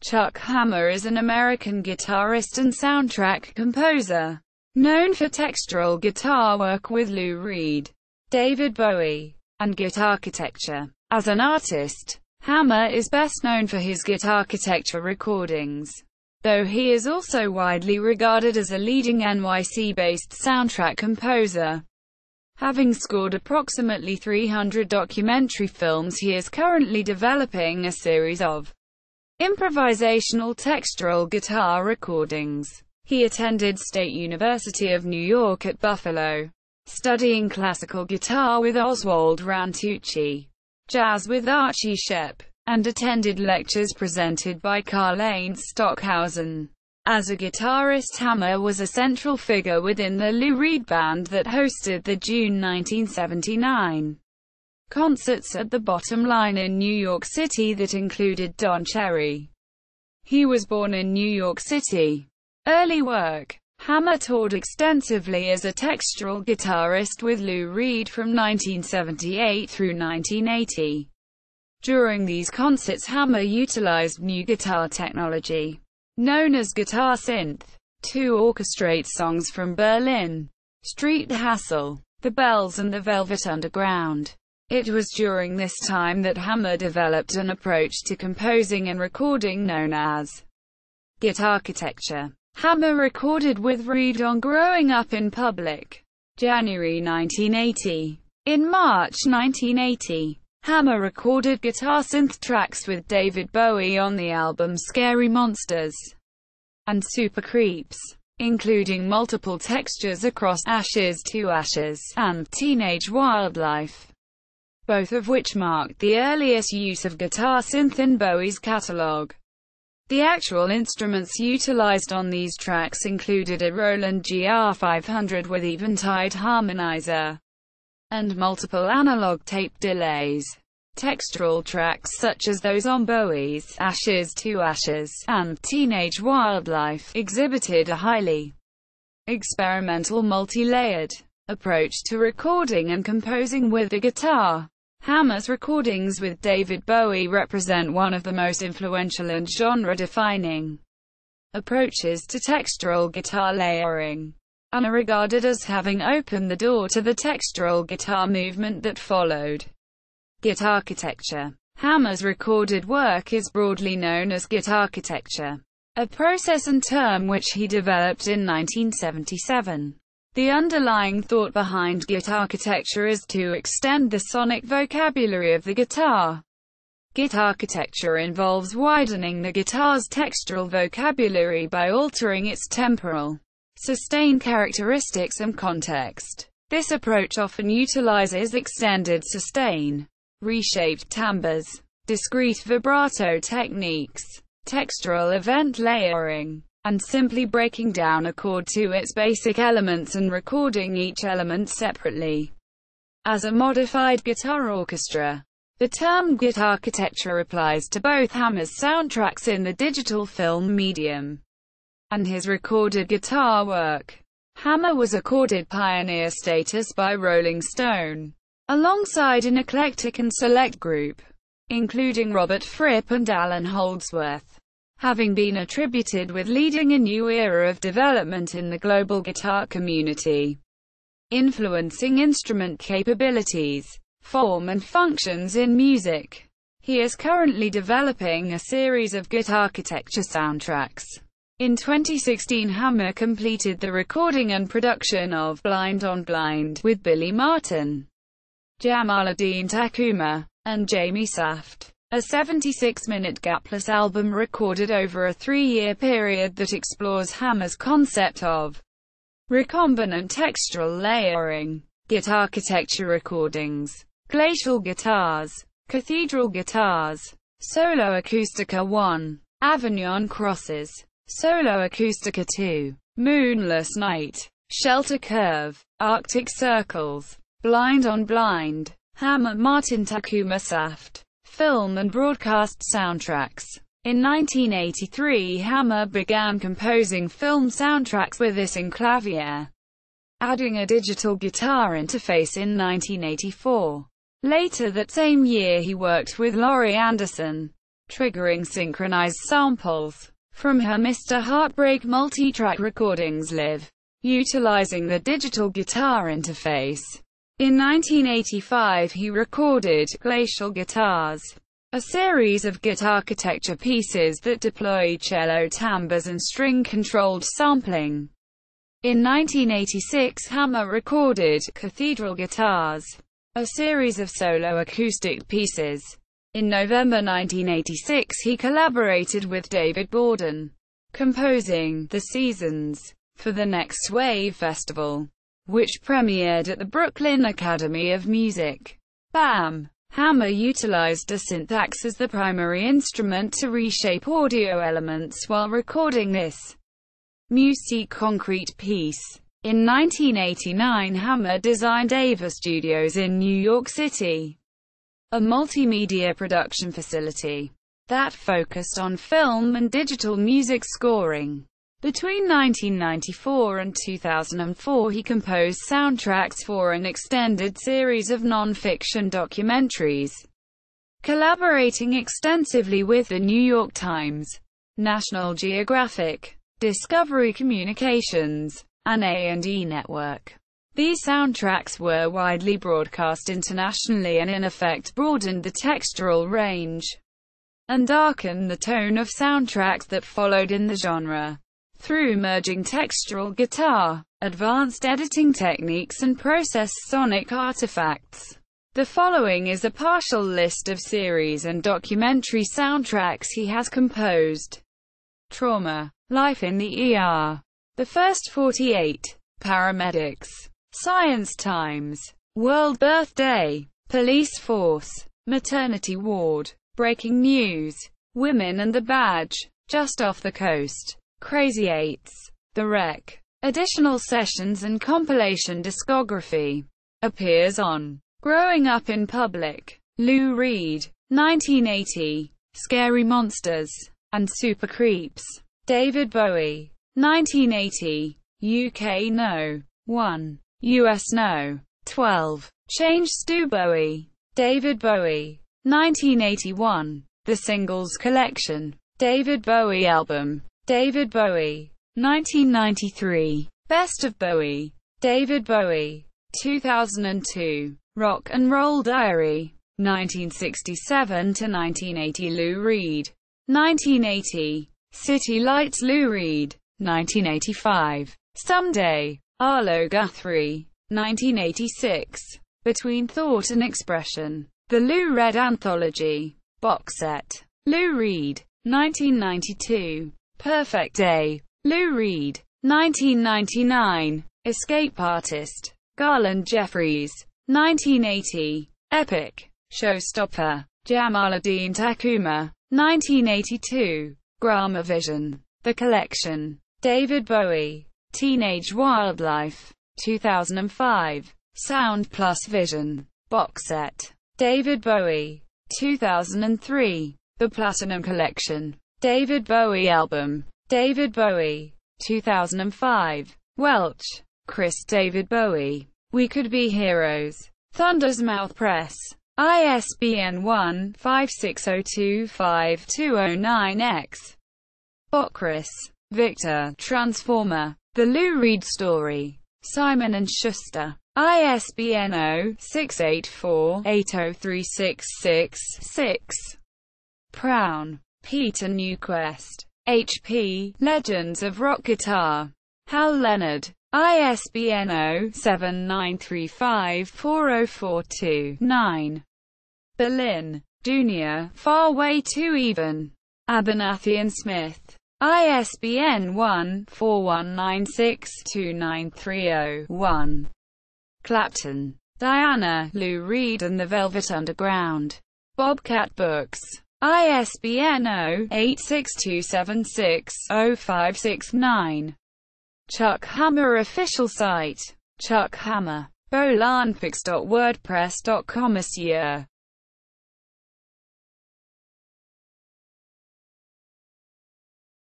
Chuck Hammer is an American guitarist and soundtrack composer, known for textural guitar work with Lou Reed, David Bowie, and Guitarchitecture. As an artist, Hammer is best known for his Guitarchitecture recordings, though he is also widely regarded as a leading NYC-based soundtrack composer. Having scored approximately 300 documentary films, he is currently developing a series of improvisational textural guitar recordings. He attended State University of New York at Buffalo, studying classical guitar with Oswald Rantucci, jazz with Archie Shepp, and attended lectures presented by Karlheinz Stockhausen. As a guitarist, Hammer was a central figure within the Lou Reed Band that hosted the June 1979 concerts at the Bottom Line in New York City that included Don Cherry. He was born in New York City. Early work. Hammer toured extensively as a textural guitarist with Lou Reed from 1978 through 1980. During these concerts, Hammer utilized new guitar technology, known as guitar synth, to orchestrate songs from Berlin, Street Hassle, The Bells and the Velvet Underground. It was during this time that Hammer developed an approach to composing and recording known as Guitarchitecture. Hammer recorded with Reed on Growing Up in Public, January 1980. In March 1980, Hammer recorded guitar synth tracks with David Bowie on the album Scary Monsters and Super Creeps, including multiple textures across Ashes to Ashes and Teenage Wildlife, both of which marked the earliest use of guitar synth in Bowie's catalog. The actual instruments utilized on these tracks included a Roland GR500 with Eventide harmonizer and multiple analog tape delays. Textural tracks such as those on Bowie's Ashes to Ashes and Teenage Wildlife exhibited a highly experimental, multi-layered approach to recording and composing with the guitar. Hammer's recordings with David Bowie represent one of the most influential and genre-defining approaches to textural guitar layering, and are regarded as having opened the door to the textural guitar movement that followed. Guitarchitecture. Hammer's recorded work is broadly known as guitarchitecture, a process and term which he developed in 1977. The underlying thought behind guitarchitecture is to extend the sonic vocabulary of the guitar. Guitarchitecture involves widening the guitar's textural vocabulary by altering its temporal, sustained characteristics and context. This approach often utilizes extended sustain, reshaped timbres, discrete vibrato techniques, textural event layering, and simply breaking down a chord to its basic elements and recording each element separately as a modified guitar orchestra. The term guitarchitecture applies to both Hammer's soundtracks in the digital film medium and his recorded guitar work. Hammer was accorded pioneer status by Rolling Stone, alongside an eclectic and select group, including Robert Fripp and Alan Holdsworth, having been attributed with leading a new era of development in the global guitar community, influencing instrument capabilities, form and functions in music. He is currently developing a series of guitarchitecture soundtracks. In 2016, Hammer completed the recording and production of Blind on Blind with Billy Martin, Jamaluddin Tacuma, and Jamie Saft, a 76-minute gapless album recorded over a 3-year period that explores Hammer's concept of recombinant textural layering. Guitarchitecture recordings. Glacial Guitars, Cathedral Guitars, Solo Acoustica 1, Avignon Crosses, Solo Acoustica 2, Moonless Night, Shelter Curve, Arctic Circles, Blind on Blind, Hammer Martin Tacuma Saft, film and broadcast soundtracks. In 1983, Hammer began composing film soundtracks with this in clavier, adding a digital guitar interface in 1984. Later that same year he worked with Laurie Anderson, triggering synchronized samples from her Mr. Heartbreak multi-track recordings live, utilizing the digital guitar interface. In 1985 he recorded Glacial Guitars, a series of guitarchitecture pieces that deploy cello timbres and string-controlled sampling. In 1986 Hammer recorded Cathedral Guitars, a series of solo acoustic pieces. In November 1986 he collaborated with David Gordon, composing The Seasons for the Next Wave Festival, which premiered at the Brooklyn Academy of Music. BAM! Hammer utilized a syntax as the primary instrument to reshape audio elements while recording this Musique Concrete piece. In 1989 Hammer designed Ava Studios in New York City, a multimedia production facility that focused on film and digital music scoring. Between 1994 and 2004 he composed soundtracks for an extended series of non-fiction documentaries, collaborating extensively with the New York Times, National Geographic, Discovery Communications, and A&E Network. These soundtracks were widely broadcast internationally and in effect broadened the textural range and darkened the tone of soundtracks that followed in the genre, through merging textural guitar, advanced editing techniques and processed sonic artifacts. The following is a partial list of series and documentary soundtracks he has composed. Trauma, Life in the ER, The First 48, Paramedics, Science Times, World Birthday, Police Force, Maternity Ward, Breaking News, Women and the Badge, Just Off the Coast, Crazy Eights, The Wreck. Additional sessions and compilation discography appears on Growing Up in Public, Lou Reed, 1980, Scary Monsters, and Super Creeps. David Bowie, 1980, UK No. 1, US No. 12, Change Stu Bowie. David Bowie, 1981, The Singles Collection, David Bowie Album. David Bowie, 1993, Best of Bowie. David Bowie, 2002, Rock and Roll Diary, 1967 to 1980. Lou Reed, 1980, City Lights. Lou Reed, 1985, Someday, Arlo Guthrie, 1986, Between Thought and Expression, The Lou Reed Anthology, Box Set. Lou Reed, 1992, Perfect Day. Lou Reed, 1999, Escape Artist, Garland Jeffries, 1980, Epic, Showstopper, Jamaluddin Takuma, 1982, Grama Vision, The Collection, David Bowie, Teenage Wildlife, 2005, Sound Plus Vision, Box Set, David Bowie, 2003, The Platinum Collection, David Bowie Album, David Bowie, 2005, Welch, Chris. David Bowie, We Could Be Heroes, Thunder's Mouth Press, ISBN 1-56025-209-X. Bockris, Victor, Transformer, The Lou Reed Story, Simon & Schuster, ISBN 0-684-80366-6. Prown, Peter Newquest, H.P., Legends of Rock Guitar, Hal Leonard, ISBN 0-7935-40429. Berlin, Dunia, Far Way Too Even, Abernathy and Smith, ISBN 1-4196-29301. Clapton, Diana, Lou Reed and the Velvet Underground, Bobcat Books, ISBN 0-86276-0569. Chuck Hammer Official Site, Chuck Hammer, Bolanpix.wordpress.com. Monsieur